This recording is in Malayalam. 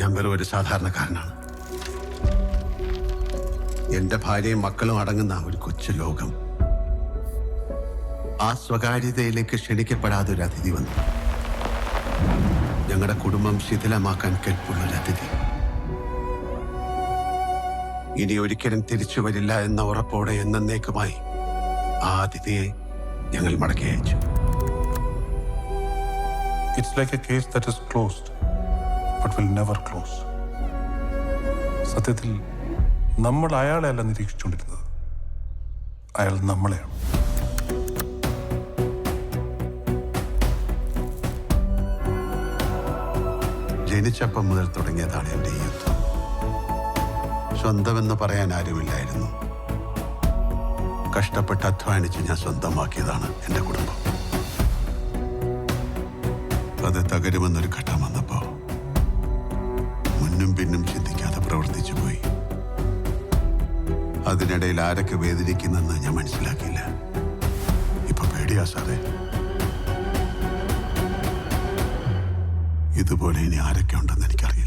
ഞാൻ വെറും ഒരു സാധാരണക്കാരനാണ്. എന്റെ ഭാര്യയും മക്കളും അടങ്ങുന്ന ഒരു കൊച്ചു ലോകം. ആ സ്വകാര്യതയിലേക്ക് ക്ഷണിക്കപ്പെടാതെ ഒരു അതിഥി വന്നു. ഞങ്ങളുടെ കുടുംബം ശിഥിലമാക്കാൻ കെൽപ്പുള്ളൊരു അതിഥി. ഇനി ഒരിക്കലും തിരിച്ചു വരില്ല എന്ന ഉറപ്പോടെ എന്നേക്കുമായി ആ അതിഥിയെ ഞങ്ങൾ മടക്കി അയച്ചു. It's like a case that is closed, but will never close. സത്യത്തിൽ നമ്മൾ അയാളെ അല്ല നിരീക്ഷിച്ചുകൊണ്ടിരുന്നത്, അയാൾ നമ്മളെയാണ്. ജനിച്ചപ്പം മുതൽ തുടങ്ങിയതാണ് എൻ്റെ ഈ യുദ്ധം. സ്വന്തമെന്ന് പറയാൻ ആരുമില്ലായിരുന്നു. കഷ്ടപ്പെട്ട് അധ്വാനിച്ച് ഞാൻ സ്വന്തമാക്കിയതാണ് എൻ്റെ കുടുംബം. അത് തകരുമെന്നൊരു ഘട്ടം വന്നപ്പോ മുന്നും പിന്നും ചിന്തിക്കാതെ പ്രവർത്തിച്ചു പോയി. അതിനിടയിൽ ആരൊക്കെ വേദനിക്കുന്നെന്ന് ഞാൻ മനസ്സിലാക്കിയില്ല. ഇപ്പൊ പേടിയാ സാറേ. ഇതുപോലെ ഇനി ആരൊക്കെ ഉണ്ടെന്ന് എനിക്കറിയാം.